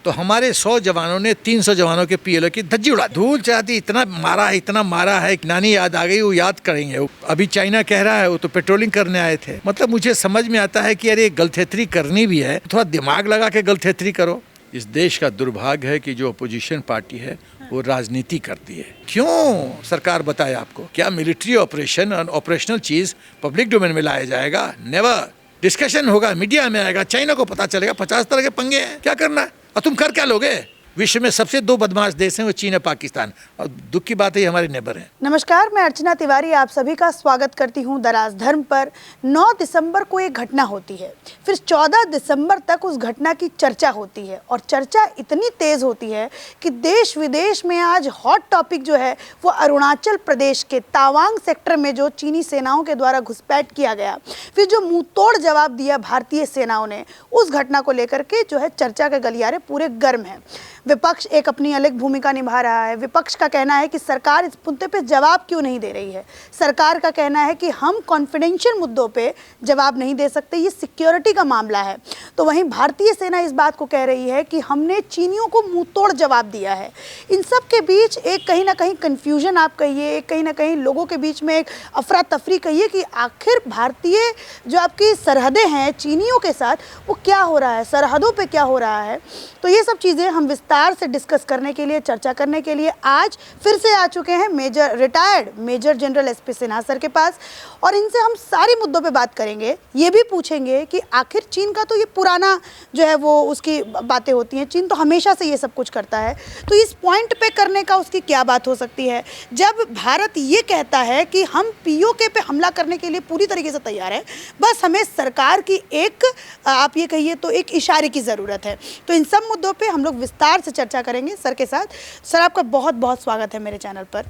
तो हमारे 100 जवानों ने 300 जवानों के पीएलओ की धज्जी उड़ा, धूल चढ़ाती। इतना मारा है, नानी याद आ गई, वो याद करेंगे। अभी चाइना कह रहा है वो तो पेट्रोलिंग करने आए थे। मतलब मुझे समझ में आता है कि अरे गलथेतरी करनी भी है, थोड़ा दिमाग लगा के गलथेतरी करो। इस देश का दुर्भाग्य है कि जो अपोजिशन पार्टी है वो राजनीति करती है। क्यों सरकार बताए आपको? क्या मिलिट्री ऑपरेशन और ऑपरेशनल चीज पब्लिक डोमेन में लाया जाएगा? नेवर। डिस्कशन होगा, मीडिया में आएगा, चाइना को पता चलेगा 50 तरह के पंगे हैं, क्या करना है और तुम कर क्या लोगे? विश्व में सबसे 2 बदमाश देश हैं, वो चीन और पाकिस्तान, और दुख की बात है ये हमारे नेबर हैं। नमस्कार, मैं अर्चना तिवारी आप सभी का स्वागत करती हूं। दराज धर्म पर 9 दिसंबर को एक घटना होती है, फिर 14 दिसंबर तक उस घटना की चर्चा होती है और चर्चा इतनी तेज होती है कि देश विदेश में आज हॉट टॉपिक जो है वो अरुणाचल प्रदेश के तवांग सेक्टर में जो चीनी सेनाओं के द्वारा घुसपैठ किया गया, फिर जो मुंह तोड़ जवाब दिया भारतीय सेनाओं ने, उस घटना को लेकर के जो है चर्चा के गलियारे पूरे गर्म हैं। विपक्ष एक अपनी अलग भूमिका निभा रहा है। विपक्ष का कहना है कि सरकार इस मुद्दे पे जवाब क्यों नहीं दे रही है। सरकार का कहना है कि हम कॉन्फिडेंशियल मुद्दों पे जवाब नहीं दे सकते, ये सिक्योरिटी का मामला है। तो वहीं भारतीय सेना इस बात को कह रही है कि हमने चीनियों को मुंह तोड़ जवाब दिया है। इन सब के बीच एक कहीं ना कहीं कन्फ्यूजन आप कहिए, एक कहीं ना कहीं लोगों के बीच में एक अफरा तफरी कहिए कि आखिर भारतीय जो आपकी सरहदें हैं चीनियों के साथ, वो क्या हो रहा है, सरहदों पर क्या हो रहा है। तो ये सब चीज़ें हम विस्तार से डिस्कस करने के लिए, चर्चा करने के लिए आज फिर से आ चुके हैं retired major general SP Sinha sir के पास, और इनसे हम सारे मुद्दों पे बात करेंगे। ये भी पूछेंगे कि आखिर चीन का तो ये पुराना जो है वो उसकी बातें होती हैं, चीन तो हमेशा से ये सब कुछ करता है, तो इस पॉइंट पे करने का उसकी क्या बात हो सकती है जब भारत ये कहता है कि हम पीओके पे हमला करने के लिए पूरी तरीके से तैयार है, बस हमें सरकार की एक आप ये कहिए तो एक इशारे की ज़रूरत है। तो इन सब मुद्दों पे हम लोग विस्तार से चर्चा करेंगे सर के साथ। सर, आपका बहुत बहुत स्वागत है मेरे चैनल पर।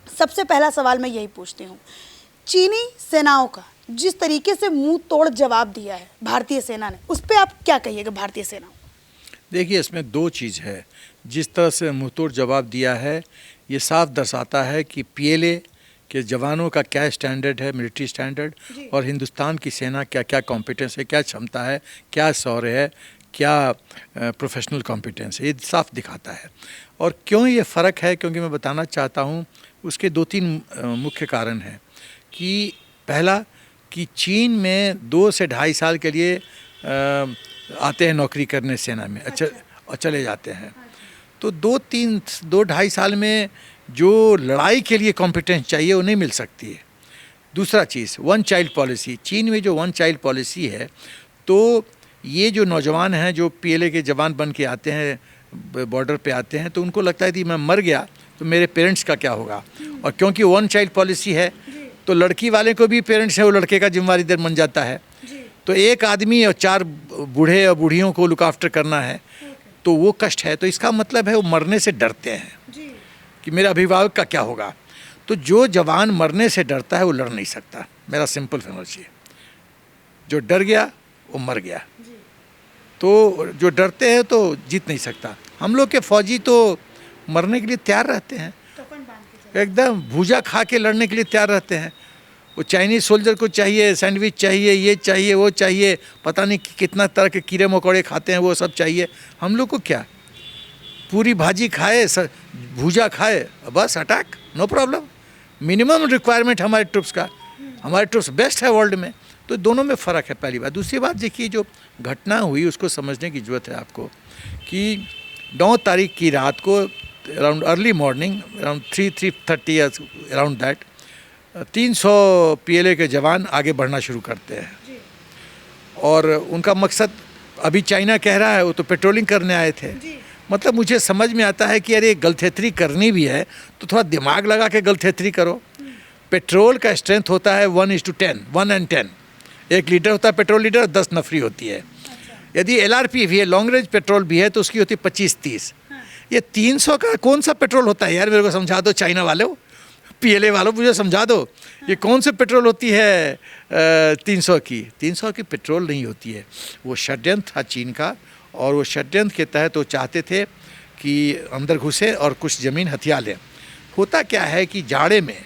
सबसे पहला सवाल मैं यही पूछती हूँ, चीनी सेनाओं का जिस तरीके से मुंह तोड़ जवाब दिया है भारतीय सेना ने, उस पर आप क्या कहिएगा भारतीय सेना? देखिए, इसमें 2 चीज़ है। जिस तरह से मुंह तोड़ जवाब दिया है ये साफ दर्शाता है कि पीएलए के जवानों का क्या स्टैंडर्ड है, मिलिट्री स्टैंडर्ड, और हिंदुस्तान की सेना क्या क्या कॉम्पिटेंस है, क्या क्षमता है, क्या शौर्य है, क्या प्रोफेशनल कॉम्पिटेंस है, ये साफ दिखाता है। और क्यों ये फ़र्क है, क्योंकि मैं बताना चाहता हूँ उसके 2-3 मुख्य कारण हैं। कि पहला कि चीन में 2 से 2.5 साल के लिए आते हैं नौकरी करने सेना में, अच्छा, और चले जाते हैं। तो 2-2.5 साल में जो लड़ाई के लिए कॉम्पिटेंस चाहिए वो नहीं मिल सकती है। दूसरा चीज़, 1 चाइल्ड पॉलिसी। चीन में जो 1 चाइल्ड पॉलिसी है, तो ये जो नौजवान हैं जो पीएलए के जवान बन के आते हैं, बॉर्डर पे आते हैं, तो उनको लगता है कि मैं मर गया तो मेरे पेरेंट्स का क्या होगा। और क्योंकि 1 चाइल्ड पॉलिसी है तो लड़की वाले को भी पेरेंट्स है वो लड़के का जिम्मेदारी बन जाता है। तो एक आदमी और 4 बूढ़े और बूढ़ियों को लुक आफ्टर करना है, तो वो कष्ट है। तो इसका मतलब है वो मरने से डरते हैं कि मेरे अभिभावक का क्या होगा। तो जो जवान मरने से डरता है वो लड़ नहीं सकता। मेरा सिंपल समझिए, जो डर गया वो मर गया। तो जो डरते हैं तो जीत नहीं सकता। हम लोग के फौजी तो मरने के लिए तैयार रहते हैं, एकदम भूजा खा के लड़ने के लिए तैयार रहते हैं। वो चाइनीज़ सोल्जर को चाहिए सैंडविच चाहिए, ये चाहिए, वो चाहिए, पता नहीं कितना तरह के कीड़े मकोड़े खाते हैं, वो सब चाहिए। हम लोग को क्या, पूरी भाजी खाए, भूजा खाए, बस attack, no problem. Minimum requirement हमारे ट्रूप्स का, हमारे ट्रूप्स बेस्ट है वर्ल्ड में। तो दोनों में फ़र्क है, पहली बात। दूसरी बात देखिए, जो घटना हुई उसको समझने की ज़रूरत है आपको कि 9 तारीख की रात को around early morning, around 3:30 around that, 300 PLA के जवान आगे बढ़ना शुरू करते हैं। और उनका मकसद, अभी चाइना कह रहा है वो तो पेट्रोलिंग करने आए थे। मतलब मुझे समझ में आता है कि अरे गलथेतरी करनी भी है तो थोड़ा दिमाग लगा के गलथेतरी करो। पेट्रोल का स्ट्रेंथ होता है 1:10, 1 and 10। 1 लीटर होता है पेट्रोल लीटर, 10 नफरी होती है। यदि एलआरपी भी है, लॉन्ग रेंज पेट्रोल भी है, तो उसकी होती है 25-30। ये 300 का कौन सा पेट्रोल होता है यार, मेरे को समझा दो। चाइना वालों, पीएलए वालों, मुझे समझा दो ये कौन सी पेट्रोल होती है 300 की। 300 की पेट्रोल नहीं होती है। वो षड्यंत्र था चीन का, और वो षड्यंत्र के तहत वो चाहते थे कि अंदर घुसे और कुछ ज़मीन हथिया लें। होता क्या है कि जाड़े में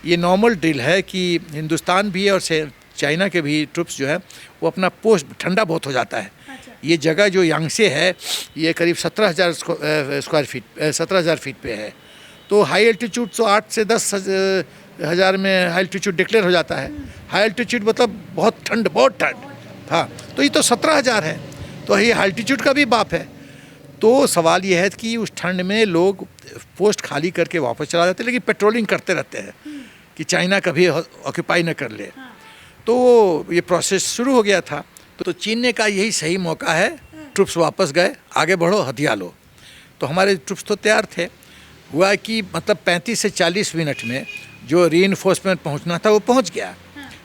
ये नॉर्मल ड्रिल है कि हिंदुस्तान भी और चाइना के भी ट्रुप्स जो है वो अपना पोस्ट, ठंडा बहुत हो जाता है, ये जगह जो यांगसे है ये करीब 17,000 स्क्वायर फीट 17,000 फीट पे है। तो हाई एल्टीट्यूड तो 8 से 10 हज़ार में हाई एल्टीट्यूड डिक्लेयर हो जाता है। हाई एल्टीट्यूड मतलब बहुत ठंड, बहुत ठंड। हाँ, तो ये तो 17,000 है, तो ये हाई एल्टीट्यूड का भी बाप है। तो सवाल ये है कि उस ठंड में लोग पोस्ट खाली करके वापस चला जाते हैं, लेकिन पेट्रोलिंग करते रहते हैं कि चाइना कभी ऑक्यूपाई न कर ले। तो ये प्रोसेस शुरू हो गया था। तो चीन ने कहा यही सही मौका है, ट्रुप्स वापस गए, आगे बढ़ो, हथियार लो। तो हमारे ट्रुप्स तो तैयार थे। हुआ कि मतलब 35 से 40 मिनट में जो रीइंफोर्समेंट पहुंचना था वो पहुंच गया।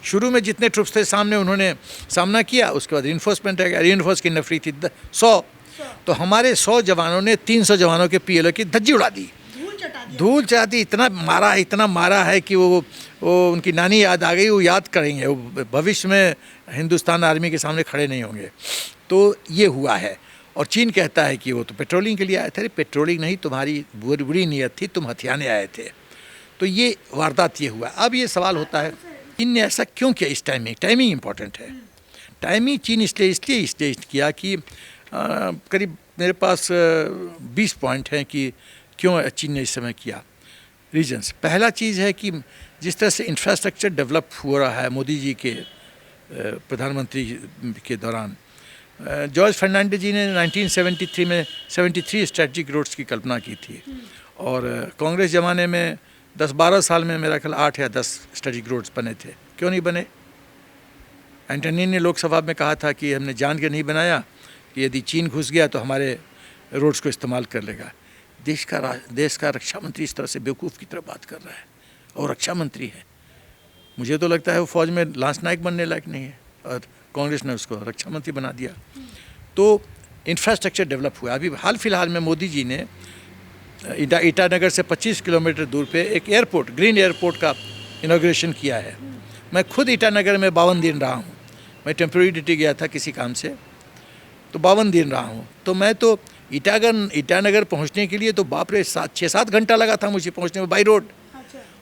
शुरू में जितने ट्रुप्स थे सामने उन्होंने सामना किया, उसके बाद रीइंफोर्समेंट आ गया। रीइंफोर्स की नफरी थी 100, तो हमारे 100 जवानों ने 300 जवानों के पीएलओ की धज्जी उड़ा दी, धूल चढ़ा दी। इतना मारा है कि वो उनकी नानी याद आ गई। वो याद करेंगे, वो भविष्य में हिंदुस्तान आर्मी के सामने खड़े नहीं होंगे। तो ये हुआ है। और चीन कहता है कि वो तो पेट्रोलिंग के लिए आए थे। अरे पेट्रोलिंग नहीं, तुम्हारी बुरी नीयत थी, तुम हथियाने आए थे। तो ये वारदात ये हुआ। अब ये सवाल होता है चीन ने ऐसा क्यों किया? इस टाइमिंग इम्पॉर्टेंट है। टाइमिंग चीन इसलिए किया कि करीब मेरे पास 20 पॉइंट हैं कि क्यों चीन ने इस समय किया। रीजन्स, पहला चीज़ है कि जिस तरह से इंफ्रास्ट्रक्चर डेवलप हो रहा है मोदी जी के प्रधानमंत्री के दौरान। जॉर्ज फर्नांडिस जी ने 1973 में 73 स्ट्रेटजिक रोड्स की कल्पना की थी, और कांग्रेस ज़माने में 10-12 साल में मेरा ख्याल 8 या 10 स्ट्रेटजिक रोड्स बने थे। क्यों नहीं बने? एंटनी ने लोकसभा में कहा था कि हमने जान के नहीं बनाया कि यदि चीन घुस गया तो हमारे रोड्स को इस्तेमाल कर लेगा। देश का रक्षा मंत्री इस तरह से बेवकूफ़ की तरह बात कर रहा है, और रक्षा मंत्री है। मुझे तो लगता है वो फौज में लांस नायक बनने लायक नहीं है, और कांग्रेस ने उसको रक्षा मंत्री बना दिया। तो इंफ्रास्ट्रक्चर डेवलप हुआ। अभी हाल फिलहाल में मोदी जी ने ईटानगर से 25 किलोमीटर दूर पे एक एयरपोर्ट, ग्रीन एयरपोर्ट का इनॉग्रेशन किया है। मैं खुद ईटानगर में 52 दिन रहा हूँ। मैं टेम्प्रेरी ड्यूटी गया था किसी काम से, तो 52 दिन रहा हूँ। तो मैं तो ईटानगर पहुँचने के लिए तो बाप रे 6-7 घंटा लगा था मुझे पहुँचने में बाई रोड।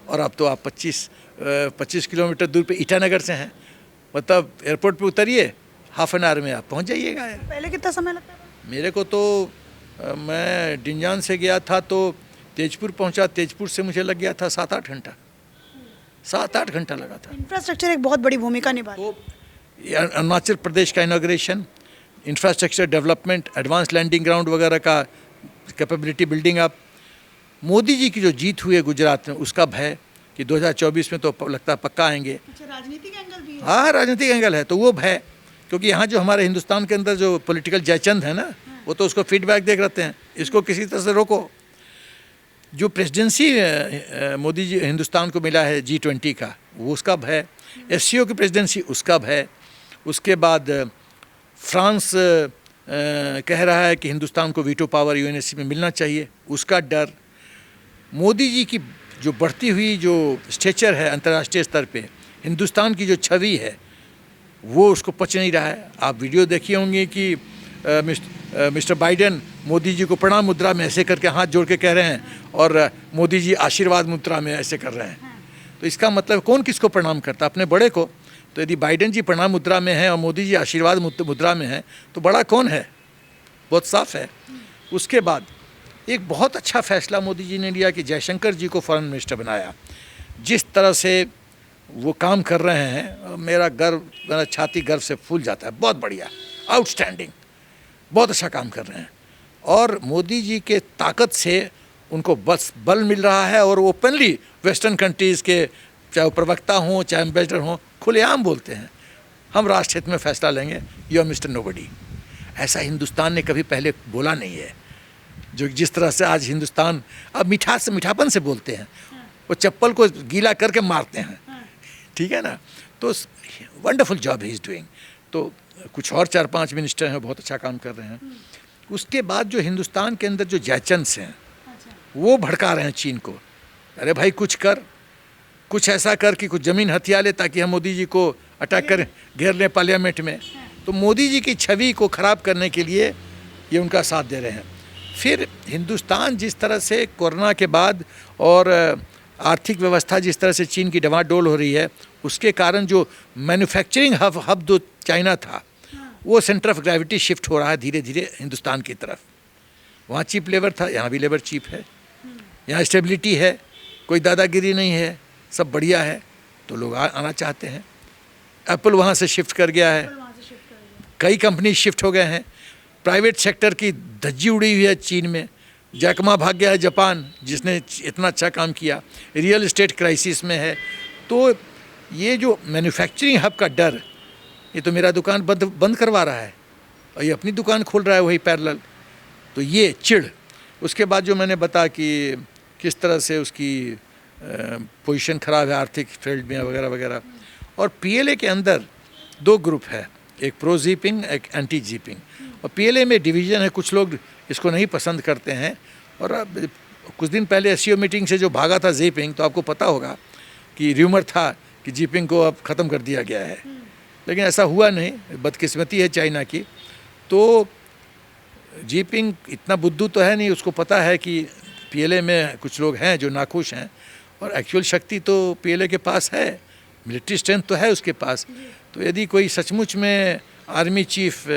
और अब तो आप 25 किलोमीटर दूर पे ईटानगर से हैं, मतलब एयरपोर्ट पे उतरिए, हाफ एन आवर में आप पहुँच जाइएगा। पहले कितना समय लगता था? मेरे को तो मैं डिंजान से गया था तो तेजपुर पहुंचा, तेजपुर से मुझे लग गया था 7-8 घंटा, 7-8 घंटा लगा था। इंफ्रास्ट्रक्चर एक बहुत बड़ी भूमिका निभाता है। तो अरुणाचल प्रदेश का inauguration, infrastructure development, advance landing ground वगैरह का capability building up. Modi ji की जो जीत हुई है गुजरात में, उसका भय कि 2024 में तो लगता है पक्का आएंगे। अच्छा, राजनीतिक एंगल भी है। हाँ, राजनीतिक एंगल है, तो वो भय, क्योंकि यहाँ जो हमारे हिंदुस्तान के अंदर जो पॉलिटिकल जयचंद है ना, वो तो उसको फीडबैक देख रहते हैं, इसको किसी तरह से रोको। जो प्रेसिडेंसी मोदी जी हिंदुस्तान को मिला है G20 का, वो उसका भय। SCO की प्रेसिडेंसी, उसका भय। उसके बाद फ्रांस कह रहा है कि हिंदुस्तान को वीटो पावर UNSC में मिलना चाहिए, उसका डर। मोदी जी की जो बढ़ती हुई जो स्टेचर है अंतर्राष्ट्रीय स्तर पे, हिंदुस्तान की जो छवि है, वो उसको पच नहीं रहा है। आप वीडियो देखिए होंगे कि मिस्टर बाइडेन मोदी जी को प्रणाम मुद्रा में ऐसे करके हाथ जोड़ के कह रहे हैं, और मोदी जी आशीर्वाद मुद्रा में ऐसे कर रहे हैं। तो इसका मतलब कौन किसको प्रणाम करता? अपने बड़े को। तो यदि बाइडेन जी प्रणाम मुद्रा में है और मोदी जी आशीर्वाद मुद्रा में है, तो बड़ा कौन है? बहुत साफ है। उसके बाद एक बहुत अच्छा फैसला मोदी जी ने लिया कि जयशंकर जी को फॉरेन मिनिस्टर बनाया। जिस तरह से वो काम कर रहे हैं, मेरा छाती गर्व से फूल जाता है। बहुत बढ़िया, आउटस्टैंडिंग, बहुत अच्छा काम कर रहे हैं। और मोदी जी के ताकत से उनको बस बल मिल रहा है, और ओपनली वेस्टर्न कंट्रीज़ के चाहे वो प्रवक्ता हों चाहे एम्बेसडर हों, खुलेआम बोलते हैं हम राष्ट्र हित में फैसला लेंगे, यू आर मिस्टर नोबडी। ऐसा हिंदुस्तान ने कभी पहले बोला नहीं है। जो जिस तरह से आज हिंदुस्तान अब मीठापन से बोलते हैं, वो चप्पल को गीला करके मारते हैं, ठीक है ना। तो wonderful job he is doing. तो कुछ और 4-5 मिनिस्टर हैं, बहुत अच्छा काम कर रहे हैं। उसके बाद जो हिंदुस्तान के अंदर जो जयचंद्स हैं, वो भड़का रहे हैं चीन को, अरे भाई कुछ कर, कुछ ऐसा कर कि कुछ ज़मीन हथिया ले ताकि हम मोदी जी को अटैक करें, घेर लें पार्लियामेंट में। तो मोदी जी की छवि को ख़राब करने के लिए ये उनका साथ दे रहे हैं। फिर हिंदुस्तान जिस तरह से कोरोना के बाद और आर्थिक व्यवस्था जिस तरह से चीन की डमाडोल हो रही है, उसके कारण जो मैन्युफैक्चरिंग हब जो चाइना था, वो सेंटर ऑफ ग्रेविटी शिफ्ट हो रहा है धीरे धीरे हिंदुस्तान की तरफ। वहाँ चीप लेबर था, यहाँ भी लेबर चीप है, यहाँ स्टेबिलिटी है, कोई दादागिरी नहीं है, सब बढ़िया है, तो लोग आना चाहते हैं। एप्पल वहाँ से शिफ्ट कर गया है, कई कंपनी शिफ्ट हो गए हैं, प्राइवेट सेक्टर की धज्जी उड़ी हुई है चीन में, जैकमा भाग गया है जापान जिसने इतना अच्छा काम किया, रियल एस्टेट क्राइसिस में है। तो ये जो मैन्युफैक्चरिंग हब का डर, ये तो मेरा दुकान बंद करवा रहा है और ये अपनी दुकान खोल रहा है वही पैरेलल, तो ये चिढ़। उसके बाद जो मैंने बता कि किस तरह से उसकी पोजीशन ख़राब है आर्थिक फील्ड में वगैरह वगैरह। और पीएलए के अंदर दो ग्रुप है, एक प्रो जीपिंग एक एंटी जीपिंग, और पीएलए में डिवीज़न है, कुछ लोग इसको नहीं पसंद करते हैं। और अब कुछ दिन पहले एससीओ मीटिंग से जो भागा था जीपिंग, तो आपको पता होगा कि र्यूमर था कि जीपिंग को अब ख़त्म कर दिया गया है, लेकिन ऐसा हुआ नहीं, बदकिस्मती है चाइना की। तो जीपिंग इतना बुद्धू तो है नहीं, उसको पता है कि पीएलए में कुछ लोग हैं जो नाखुश हैं, और एक्चुअल शक्ति तो पीएलए के पास है, मिलिट्री स्ट्रेंथ तो है उसके पास। तो यदि कोई सचमुच में आर्मी चीफ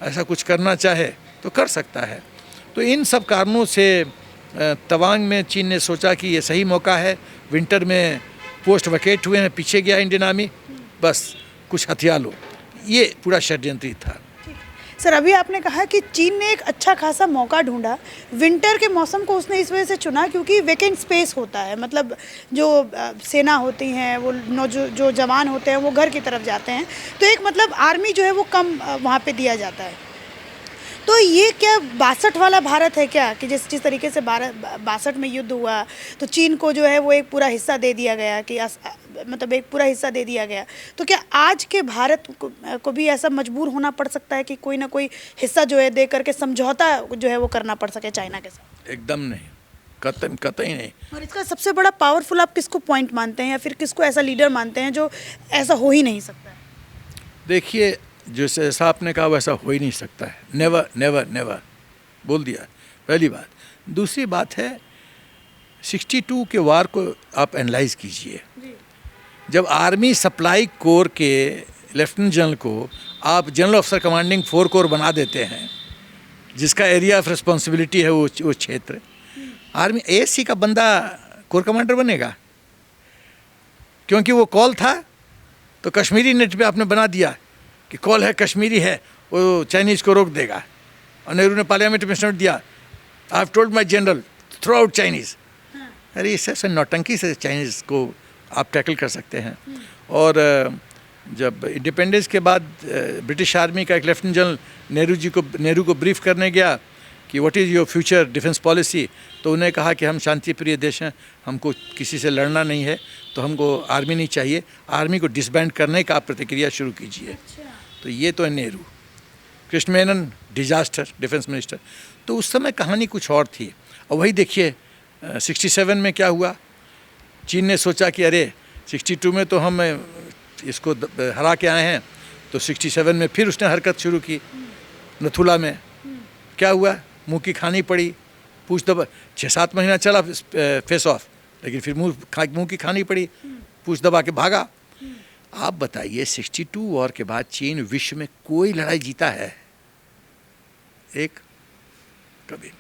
ऐसा कुछ करना चाहे तो कर सकता है। तो इन सब कारणों से तवांग में चीन ने सोचा कि ये सही मौका है, विंटर में पोस्ट वैकेट हुए हैं, पीछे गया इंडियन आर्मी, बस कुछ हथियार लो, ये पूरा षड्यंत्री था। सर, अभी आपने कहा कि चीन ने एक अच्छा खासा मौका ढूंढा, विंटर के मौसम को उसने इस वजह से चुना क्योंकि वेकेंट स्पेस होता है, मतलब जो सेना होती हैं वो जो जवान होते हैं वो घर की तरफ जाते हैं, तो एक मतलब आर्मी जो है वो कम वहाँ पे दिया जाता है। तो ये क्या 62 वाला भारत है क्या, कि जिस तरीके से 62 में युद्ध हुआ तो चीन को जो है वो एक पूरा हिस्सा दे दिया गया, कि मतलब एक पूरा हिस्सा दे दिया गया, तो क्या आज के भारत को भी ऐसा मजबूर होना पड़ सकता है कि कोई ना कोई हिस्सा जो है दे करके समझौता जो है वो करना पड़ सके चाइना के साथ? एकदम नहीं, कतई नहीं। और इसका सबसे बड़ा पावरफुल आप किसको पॉइंट मानते हैं, या फिर किसको ऐसा लीडर मानते हैं जो ऐसा हो ही नहीं सकता है? देखिए, जैसा आपने कहा वैसा हो ही नहीं सकता है, नेवर नेवर नेवर बोल दिया, पहली बात। दूसरी बात है, 62 के वार को आप एनालाइज कीजिए। जब आर्मी सप्लाई कोर के लेफ्टिनेंट जनरल को आप जनरल ऑफिसर कमांडिंग 4 कोर बना देते हैं, जिसका एरिया ऑफ रिस्पॉन्सिबिलिटी है वो क्षेत्र, आर्मी एएससी का बंदा कोर कमांडर बनेगा? क्योंकि वो कॉल था तो कश्मीरी नेट पे आपने बना दिया कि कॉल है, कश्मीरी है, वो चाइनीज़ को रोक देगा। और नेहरू ने पार्लियामेंट में स्टेटमेंट दिया, I have told my general throw out Chinese. अरे इससे नौटंकी से चाइनीज़ को आप टैकल कर सकते हैं। और जब इंडिपेंडेंस के बाद ब्रिटिश आर्मी का एक लेफ्टिनेंट जनरल नेहरू को ब्रीफ करने गया कि what is your future defence policy, तो उन्हें कहा कि हम शांति प्रिय देश हैं, हमको किसी से लड़ना नहीं है, तो हमको आर्मी नहीं चाहिए, आर्मी को डिसबैंड करने का आप प्रतिक्रिया शुरू कीजिए। तो ये तो है Nehru. Krishna Menon disaster defence minister, तो उस समय कहानी कुछ और थी। और वही देखिए 67 में क्या हुआ, चीन ने सोचा कि अरे 62 में तो हम इसको हरा के आए हैं, तो 67 में फिर उसने हरकत शुरू की नथुला में। क्या हुआ, मुंह की खानी पड़ी, पूछ दबा, 6-7 महीना चला फेस ऑफ, लेकिन फिर मुंह की खानी पड़ी, पूछ दबा के भागा। आप बताइए 62 वॉर के बाद चीन विश्व में कोई लड़ाई जीता है? एक कभी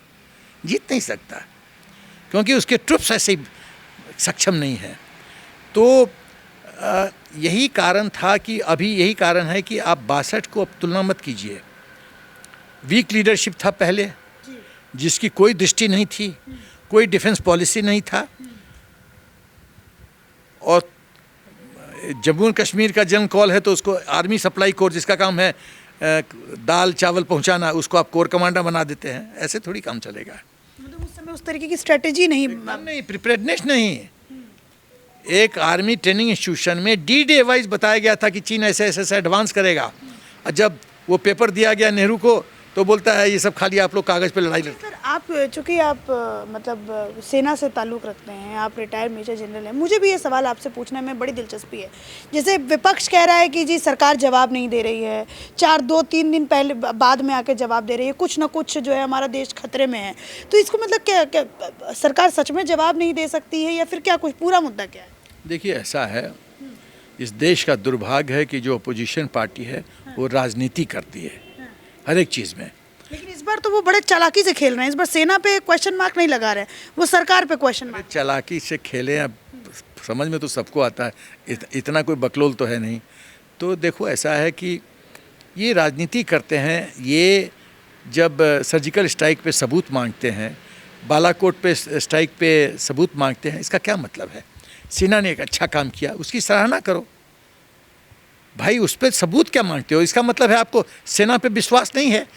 जीत नहीं सकता, क्योंकि उसके ट्रुप्स ऐसे सक्षम नहीं है। तो यही कारण था कि अभी यही कारण है कि आप 62 को अब तुलना मत कीजिए। वीक लीडरशिप था पहले, जिसकी कोई दृष्टि नहीं थी, कोई डिफेंस पॉलिसी नहीं था, और जम्मू एंड कश्मीर का जंग कॉल है तो उसको आर्मी सप्लाई कोर, जिसका काम है दाल चावल पहुंचाना, उसको आप कोर कमांडर बना देते हैं। ऐसे थोड़ी काम चलेगा। मतलब उस समय उस तरीके की स्ट्रेटेजी नहीं, प्रिपेयर्डनेस नहीं। एक आर्मी ट्रेनिंग इंस्टीट्यूशन में डी वाइज बताया गया था कि चीन ऐसे ऐसे एडवांस करेगा, और जब वो पेपर दिया गया नेहरू को तो बोलता है ये सब खाली आप लोग कागज़ पे लड़ाई लड़ते। सर, आप चूँकि आप मतलब सेना से ताल्लुक़ रखते हैं, आप रिटायर्ड मेजर जनरल हैं, मुझे भी ये सवाल आपसे पूछने में बड़ी दिलचस्पी है। जैसे विपक्ष कह रहा है कि जी सरकार जवाब नहीं दे रही है, 2-3 दिन पहले बाद में आके जवाब दे रही है, कुछ ना कुछ जो है हमारा देश खतरे में है, तो इसको मतलब क्या सरकार सच में जवाब नहीं दे सकती है, या फिर क्या कुछ पूरा मुद्दा क्या है? देखिए, ऐसा है, इस देश का दुर्भाग्य है कि जो अपोजिशन पार्टी है वो राजनीति करती है हर एक चीज़ में। लेकिन इस बार तो वो बड़े चालाकी से खेल रहे हैं, इस बार सेना पे क्वेश्चन मार्क नहीं लगा रहे हैं, वो सरकार पे क्वेश्चन मार्क। चालाकी से खेलें, अब समझ में तो सबको आता है, इतना कोई बकलोल तो है नहीं। तो देखो ऐसा है कि ये राजनीति करते हैं, ये जब सर्जिकल स्ट्राइक पे सबूत मांगते हैं, बालाकोट पे स्ट्राइक पे सबूत मांगते हैं, इसका क्या मतलब है? सेना ने एक अच्छा काम किया, उसकी सराहना करो भाई, उस पर सबूत क्या मांगते हो? इसका मतलब है आपको सेना पे विश्वास नहीं है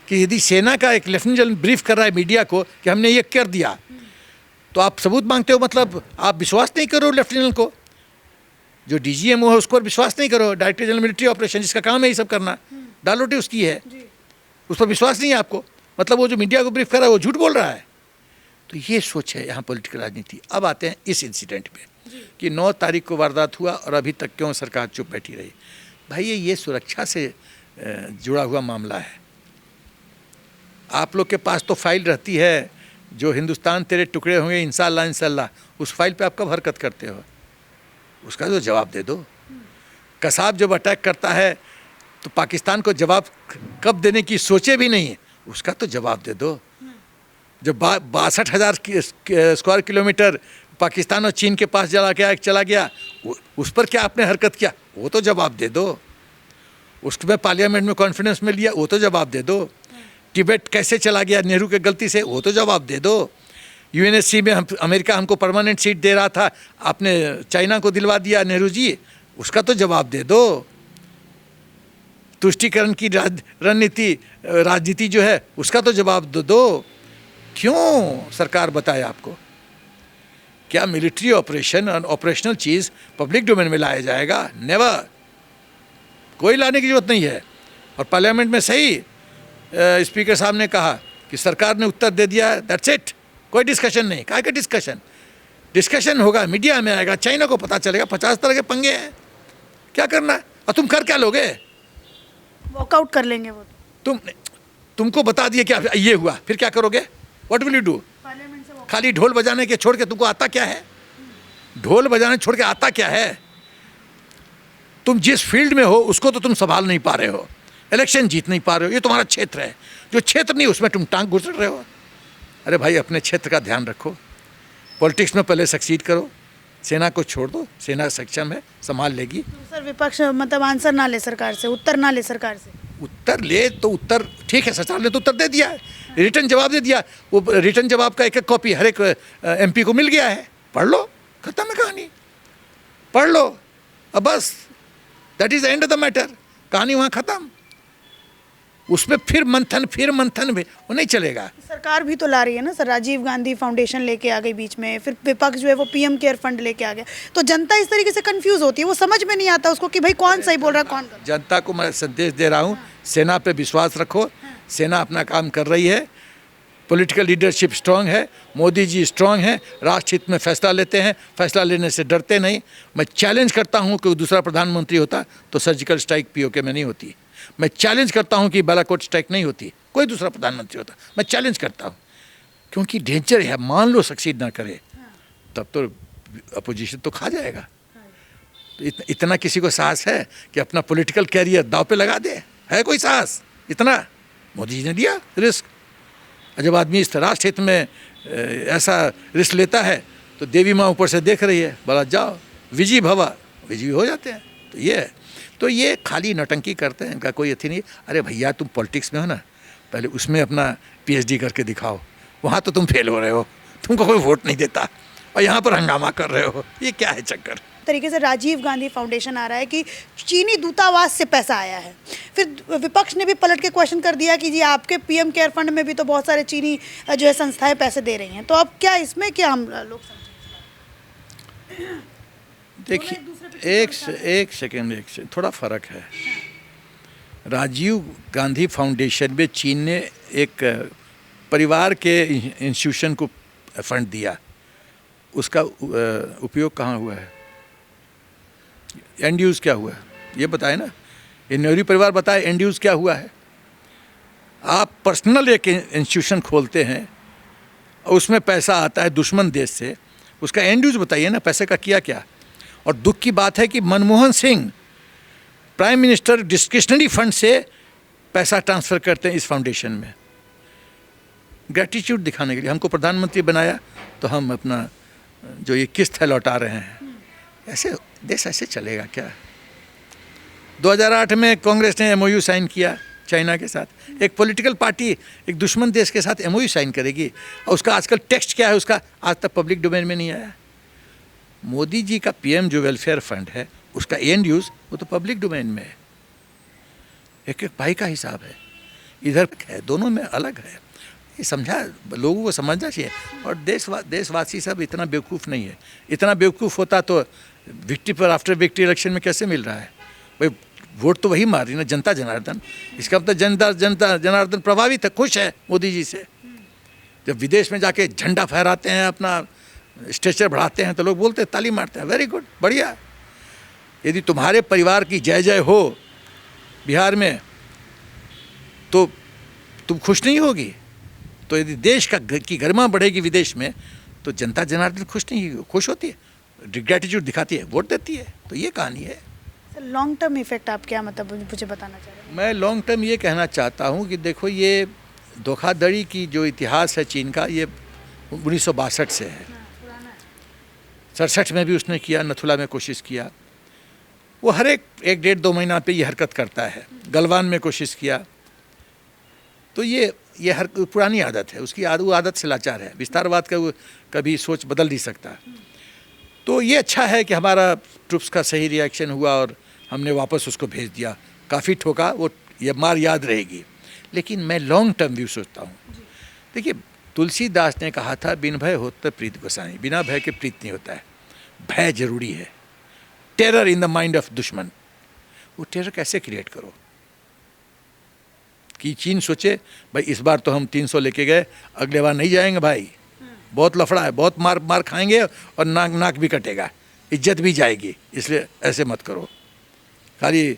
कि यदि सेना का एक लेफ्टिनेंट जनरल ब्रीफ कर रहा है मीडिया को कि हमने ये कर दिया, तो आप सबूत मांगते हो, मतलब आप विश्वास नहीं करो लेफ्टिनेंट को, जो डीजीएमओ है उसको विश्वास नहीं करो, डायरेक्टर जनरल मिलिट्री ऑपरेशन जिसका काम है ये सब करना, डालोटी उसकी है, उस पर विश्वास नहीं है आपको, मतलब वो जो मीडिया को ब्रीफ कर रहा है वो झूठ बोल रहा है। तो ये सोच है यहाँ पॉलिटिकल राजनीति। अब आते हैं इस इंसिडेंट पे कि 9 तारीख को वारदात हुआ और अभी तक क्यों सरकार चुप बैठी रही। भाई ये सुरक्षा से जुड़ा हुआ मामला है। आप लोग के पास तो फाइल रहती है, जो हिंदुस्तान तेरे टुकड़े होंगे इंशाअल्लाह इंशाअल्लाह, उस फाइल पे आप कब हरकत करते हो? उसका तो जवाब दे दो। कसाब जब अटैक करता है तो पाकिस्तान को जवाब कब देने की सोचे भी नहीं है, उसका तो जवाब दे दो। जब 62,000 स्क्वायर किलोमीटर पाकिस्तान और चीन के पास चला गया, उस पर क्या आपने हरकत किया, वो तो जवाब दे दो। उसमें पार्लियामेंट में कॉन्फ्रेंस में लिया, वो तो जवाब दे दो। तिब्बत कैसे चला गया नेहरू के गलती से, वो तो जवाब दे दो। यूएनएससी में अमेरिका हमको परमानेंट सीट दे रहा था, आपने चाइना को दिलवा दिया नेहरू जी, उसका तो जवाब दे दो। तुष्टीकरण की राजनीति जो है उसका तो जवाब दो। क्यों सरकार बताए आपको? क्या मिलिट्री ऑपरेशन और ऑपरेशनल चीज़ पब्लिक डोमेन में लाया जाएगा? नेवर, कोई लाने की जरूरत नहीं है। और पार्लियामेंट में सही स्पीकर साहब ने कहा कि सरकार ने उत्तर दे दिया, दैट्स इट, कोई डिस्कशन नहीं। काय का डिस्कशन होगा, मीडिया में आएगा, चाइना को पता चलेगा, 50 तरह के पंगे हैं, क्या करना है? और तुम कर क्या लोगे? वॉकआउट कर लेंगे वो। तुमको बता दिए क्या ये हुआ, फिर क्या करोगे? What will you do? खाली ढोल बजाने के छोड़ के तुमको आता क्या है? ढोल बजाने छोड़ के आता क्या है? तुम जिस फील्ड में हो उसको तो तुम संभाल नहीं पा रहे हो, इलेक्शन जीत नहीं पा रहे हो, ये तुम्हारा क्षेत्र है। जो क्षेत्र नहीं उसमें तुम टांग घुस रहे हो। अरे भाई अपने क्षेत्र का ध्यान रखो, पॉलिटिक्स में पहले सक्सीड करो, सेना को छोड़ दो, सेना सक्षम है, संभाल लेगी। तो सर विपक्ष मतलब आंसर ना ले सरकार से, उत्तर ना ले सरकार से। उत्तर ले तो उत्तर ठीक है, सरकार ने तो उत्तर दे दिया है, रिटर्न जवाब दे दिया। वो रिटर्न जवाब का एक कॉपी हर एक एमपी को मिल गया है, पढ़ लो, खत्म है कहानी, पढ़ लो, अब बस, that is the end of the matter, कहानी वहाँ खत्म। उसमें फिर मंथन भी वो नहीं चलेगा। सरकार भी तो ला रही है ना सर, राजीव गांधी फाउंडेशन लेके आ गई बीच में, फिर विपक्ष जो है वो पीएम केयर फंड लेके आ गया, तो जनता इस तरीके से कंफ्यूज होती है, वो समझ में नहीं आता उसको कि भाई कौन सही बोल रहा है, कौन गलत। जनता को मैं संदेश दे रहा हूँ, सेना पे विश्वास रखो, सेना अपना काम कर रही है, पॉलिटिकल लीडरशिप स्ट्रांग है, मोदी जी स्ट्रांग है, राष्ट्र हित में फैसला लेते हैं, फैसला लेने से डरते नहीं। मैं चैलेंज करता हूँ कि दूसरा प्रधानमंत्री होता तो सर्जिकल स्ट्राइक पीओके में नहीं होती। मैं चैलेंज करता हूँ कि बालाकोट स्ट्राइक नहीं होती, कोई दूसरा प्रधानमंत्री होता, मैं चैलेंज करता हूँ, क्योंकि डेंजर है। मान लो सक्सीड ना करे तब तो अपोजिशन तो खा जाएगा। तो इतना किसी को साहस है कि अपना पॉलिटिकल कैरियर दाव पे लगा दे? है कोई साहस इतना? मोदी जी ने दिया रिस्क। और जब आदमी इस राष्ट्र हित में ऐसा रिस्क लेता है तो देवी माँ ऊपर से देख रही है, बोला जाओ विजयी भवा, विजयी हो जाते हैं। तो ये है, तो ये खाली नौटंकी करते हैं, इनका कोई अथी नहीं। अरे भैया तुम पॉलिटिक्स में हो ना, पहले उसमें अपना पीएचडी करके दिखाओ, वहाँ तो तुम फेल हो रहे हो, तुमको कोई वोट नहीं देता और यहाँ पर हंगामा कर रहे हो, ये क्या है चक्कर? तरीके से राजीव गांधी फाउंडेशन आ रहा है कि चीनी दूतावास से पैसा आया है, फिर विपक्ष ने भी पलट के क्वेश्चन कर दिया कि जी आपके पीएम केयर फंड में भी तो बहुत सारे चीनी जो है संस्थाएं पैसे दे रही हैं, तो अब क्या इसमें क्या हम लोग समझें? देखिए एक सेकेंड थोड़ा फ़र्क है। राजीव गांधी फाउंडेशन में चीन ने एक परिवार के इंस्टीट्यूशन को फंड दिया, उसका उपयोग कहाँ हुआ है? एंड यूज़ क्या हुआ है ये बताए ना, ये नेहरू परिवार बताए एंड यूज़ क्या हुआ है। आप पर्सनल एक इंस्टीट्यूशन खोलते हैं और उसमें पैसा आता है दुश्मन देश से, उसका एंड यूज़ बताइए ना, पैसे का किया क्या। और दुख की बात है कि Manmohan Singh prime minister discretionary fund से पैसा ट्रांसफ़र करते हैं इस फाउंडेशन में, ग्रेटिट्यूड दिखाने के लिए। हमको प्रधानमंत्री बनाया तो हम अपना जो ये किस्त है लौटा रहे हैं। ऐसे देश ऐसे चलेगा क्या? 2008 में कांग्रेस ने MOU साइन किया चाइना के साथ। एक पॉलिटिकल पार्टी एक दुश्मन देश के साथ MOU साइन करेगी, और उसका आजकल टेक्स्ट क्या है उसका आज तक पब्लिक डोमेन में नहीं आया। मोदी जी का PM जो वेलफेयर फंड है उसका एंड यूज़ वो तो पब्लिक डोमेन में है, एक एक भाई का हिसाब है, इधर है, दोनों में अलग है। ये समझा, लोगों को समझना चाहिए। और देशवासी सब इतना बेवकूफ़ नहीं है। इतना बेवकूफ़ होता तो विक्ट्री पर आफ्टर विक्ट्री इलेक्शन में कैसे मिल रहा है भाई? वोट तो वही मार रही ना, जनता जनार्दन। इसका मतलब जनता जनार्दन प्रभावित है, खुश है मोदी जी से। जब विदेश में जाके झंडा फहराते हैं, अपना स्टेचर बढ़ाते हैं, तो लोग बोलते हैं, ताली मारते हैं, वेरी गुड, बढ़िया। यदि तुम्हारे परिवार की जय जय हो बिहार में तो तुम खुश नहीं होगी। तो यदि देश की गरिमा बढ़ेगी विदेश में तो जनता जनार्दन खुश होती है, ग्रेटिट्यूड दिखाती है, वोट देती है। तो ये कहानी है। लॉन्ग टर्म इफेक्ट आप क्या मतलब मुझे बताना चाह रहे हैं? मैं लॉन्ग टर्म ये कहना चाहता हूँ कि देखो, ये धोखाधड़ी की जो इतिहास है चीन का, ये 1962 से है। 67 में भी उसने किया, नथुला में कोशिश किया। वो हर एक 1-1.5-2 महीना पे ये हरकत करता है। गलवान में कोशिश किया। तो ये हर पुरानी आदत है उसकी। वो आदत से लाचार है। विस्तारवाद का वो कभी सोच बदल नहीं सकता। तो ये अच्छा है कि हमारा ट्रूप्स का सही रिएक्शन हुआ और हमने वापस उसको भेज दिया। काफ़ी ठोका, वो ये मार याद रहेगी। लेकिन मैं लॉन्ग टर्म व्यू सोचता हूँ। देखिए, तुलसीदास ने कहा था, बिन भय होत प्रीत गोसाई। बिना भय के प्रीत नहीं होता है, भय जरूरी है। Terror in the mind of दुश्मन। वो टेरर कैसे क्रिएट करो कि चीन सोचे भाई इस बार तो हम 300 लेके गए, अगले बार नहीं जाएंगे भाई, बहुत लफड़ा है, बहुत मार खाएंगे और नाक भी कटेगा, इज्जत भी जाएगी, इसलिए ऐसे मत करो, खाली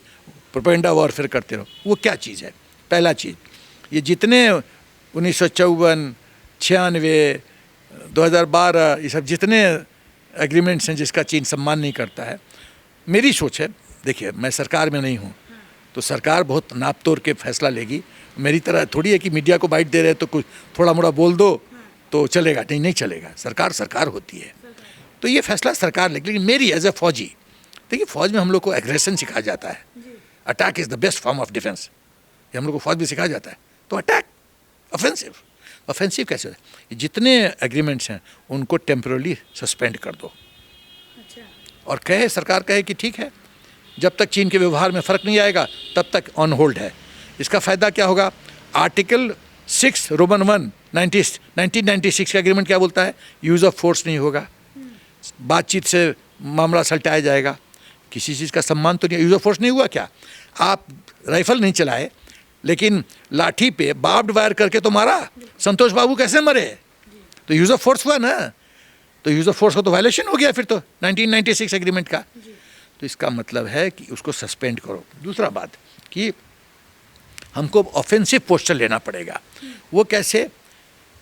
प्रोपेगेंडा वॉरफेयर करते रहो। वो क्या चीज़ है? पहला चीज़, ये जितने 1954, 96, 2012 ये सब जितने एग्रीमेंट्स हैं जिसका चीन सम्मान नहीं करता है, मेरी सोच है, देखिए मैं सरकार में नहीं हूँ तो सरकार बहुत नाप तोड़ के फैसला लेगी। मेरी तरह थोड़ी है कि मीडिया को बाइट दे रहे तो कुछ थोड़ा मोड़ा बोल दो तो चलेगा, नहीं चलेगा। सरकार होती है तो ये फैसला सरकार लेगी। लेकिन मेरी एज ए फौजी, देखिए फौज में हम लोग को एग्रेशन सिखाया जाता है। Attack is the best form of defence, ये हम लोग को फौज में सिखाया जाता है। तो अटैक, ऑफेंसिव कैसे होता है? जितने एग्रीमेंट्स हैं उनको टेम्पररी सस्पेंड कर दो। और सरकार कहे कि ठीक है, जब तक चीन के व्यवहार में फ़र्क नहीं आएगा तब तक ऑन होल्ड है। इसका फ़ायदा क्या होगा? आर्टिकल 6 रोमन 1 1996 का एग्रीमेंट क्या बोलता है? यूज़ ऑफ फोर्स नहीं होगा, बातचीत से मामला सलटाया जाएगा। किसी चीज़ का सम्मान तो नहीं, यूज़ ऑफ फोर्स नहीं हुआ क्या? आप राइफल नहीं चलाए लेकिन लाठी पे बार्ब्ड वायर करके तो मारा, संतोष बाबू कैसे मरे? तो यूज़ ऑफ फोर्स हुआ ना। तो यूज़ ऑफ फोर्स का तो वायलेशन हो गया फिर तो 1996 एग्रीमेंट का। तो इसका मतलब है कि उसको सस्पेंड करो। दूसरा बात कि हमको ऑफेंसिव पोस्चर लेना पड़ेगा। वो कैसे?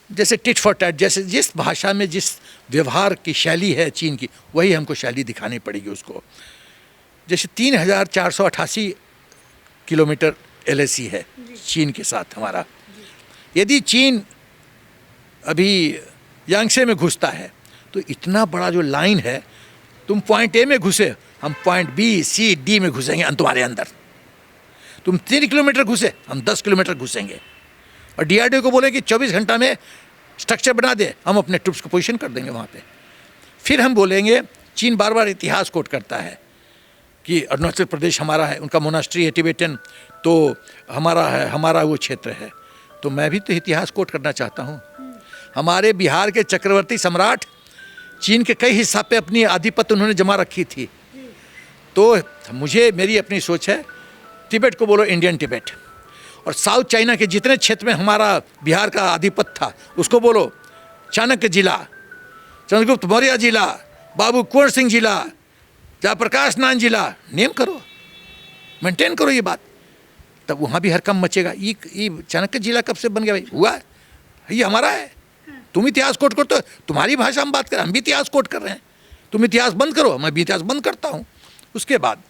जैसे टिट फॉर टैट, जैसे जिस भाषा में जिस व्यवहार की शैली है चीन की, वही हमको शैली दिखानी पड़ेगी उसको। जैसे 3488 किलोमीटर LAC है चीन के साथ हमारा। यदि चीन अभी यांगसे में घुसता है तो इतना बड़ा जो लाइन है, तुम पॉइंट A में घुसे, हम पॉइंट B, C, D में घुसेंगे तुम्हारे अंदर। तुम 3 किलोमीटर घुसे, हम 10 किलोमीटर घुसेंगे। और DRDO को बोले कि 24 घंटा में स्ट्रक्चर बना दे, हम अपने ट्रूप्स को पोजीशन कर देंगे वहाँ पे। फिर हम बोलेंगे, चीन बार बार इतिहास कोट करता है कि अरुणाचल प्रदेश हमारा है, उनका मोनास्ट्री है टिबेटन, तो हमारा है, हमारा वो क्षेत्र है। तो मैं भी तो इतिहास कोट करना चाहता हूँ। हमारे बिहार के चक्रवर्ती सम्राट चीन के कई हिस्सा पे अपनी आधिपत्य उन्होंने जमा रखी थी। तो मेरी अपनी सोच है, तिब्बत को बोलो इंडियन तिब्बत, और साउथ चाइना के जितने क्षेत्र में हमारा बिहार का आधिपत्य था उसको बोलो चाणक्य जिला, चंद्रगुप्त मौर्य जिला, बाबू कुंवर सिंह जिला, जयप्रकाश नारायण जिला। नेम करो, मेंटेन करो ये बात, तब वहाँ भी हरकम मचेगा। ये चाणक्य जिला कब से बन गया भाई? हुआ, ये हमारा है। तुम इतिहास कोट करते हो, तुम्हारी भाषा हम बात करें, हम भी इतिहास कोट कर रहे हैं। तुम इतिहास बंद करो, मैं भी इतिहास बंद करता हूँ। उसके बाद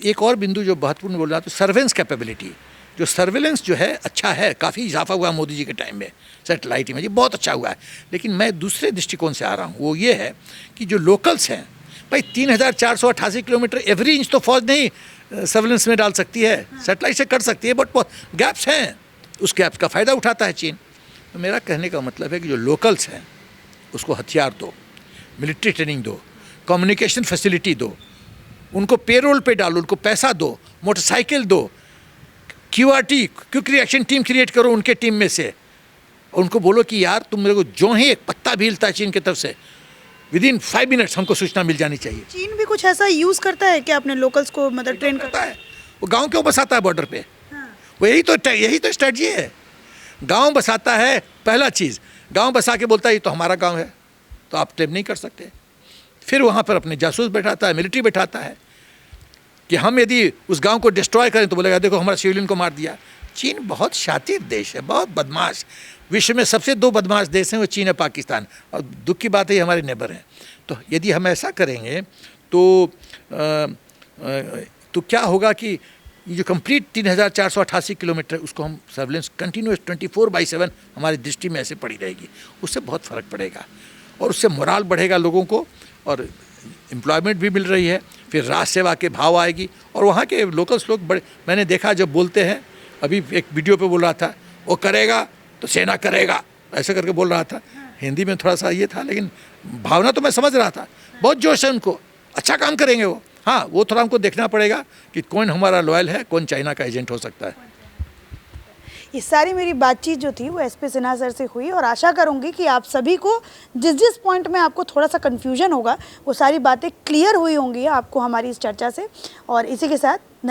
एक और बिंदु जो महत्वपूर्ण बोल रहा तो सर्वेलेंस कैपेबिलिटी, जो सर्वेलेंस जो है अच्छा है, काफ़ी इजाफा हुआ मोदी जी के टाइम में सेटेलाइट इमेजिंग बहुत अच्छा हुआ है। लेकिन मैं दूसरे दृष्टिकोण से आ रहा हूँ, वो ये है कि जो लोकल्स हैं भाई 3488 किलोमीटर एवरी इंच तो फौज नहीं सर्वेलेंस में डाल सकती है, सेटेलाइट से कर सकती है, बट गैप्स हैं, उस गैप्स का फ़ायदा उठाता है चीन। तो मेरा कहने का मतलब है कि जो लोकल्स हैं उसको हथियार दो, मिलिट्री ट्रेनिंग दो, कम्युनिकेशन फैसिलिटी दो, उनको पेरोल पे डालो, उनको पैसा दो, मोटरसाइकिल दो, QRT quick reaction team create करो उनके टीम में से, उनको बोलो कि यार तुम मेरे को जो ही एक पत्ता भी हिलता है चीन की तरफ से विदिन 5 मिनट्स हमको सूचना मिल जानी चाहिए। चीन भी कुछ ऐसा यूज़ करता है कि अपने लोकल्स को मतलब ट्रेन करता है, वो गांव क्यों बसाता है बॉर्डर पे? वो यही तो स्ट्रेटजी है, गांव बसाता है। पहला चीज़ गांव बसा के बोलता है ये तो हमारा गांव है, तो आप क्लेम नहीं कर सकते। फिर वहाँ पर अपने जासूस बैठाता है, मिलिट्री बैठाता है कि हम यदि उस गांव को डिस्ट्रॉय करें तो बोलेगा देखो हमारा सिविलियन को मार दिया। चीन बहुत शातिर देश है, बहुत बदमाश। विश्व में सबसे 2 बदमाश देश हैं, वो चीन और पाकिस्तान, और दुख की बात है ये हमारे नेबर हैं। तो यदि हम ऐसा करेंगे तो क्या होगा कि ये जो कंप्लीट 3488 किलोमीटर उसको हम सर्वेलेंस कंटिन्यूस 24/7 हमारी दृष्टि में ऐसे पड़ी रहेगी, उससे बहुत फ़र्क पड़ेगा और उससे मोराल बढ़ेगा लोगों को, और एम्प्लॉयमेंट भी मिल रही है, फिर राष्ट्र सेवा के भाव आएगी। और वहाँ के लोकल्स लोग बड़े, मैंने देखा जब बोलते हैं, अभी एक वीडियो पे बोल रहा था वो करेगा तो सेना करेगा, ऐसे करके बोल रहा था। हिंदी में थोड़ा सा ये था, लेकिन भावना तो मैं समझ रहा था, बहुत जोश है उनको, अच्छा काम करेंगे वो। हाँ, वो थोड़ा हमको देखना पड़ेगा कि कौन हमारा लॉयल है, कौन चाइना का एजेंट हो सकता है। ये सारी मेरी बातचीत जो थी वो SP सिन्हा सर से हुई, और आशा करूंगी कि आप सभी को जिस जिस पॉइंट में आपको थोड़ा सा कन्फ्यूजन होगा वो सारी बातें क्लियर हुई होंगी आपको हमारी इस चर्चा से। और इसी के साथ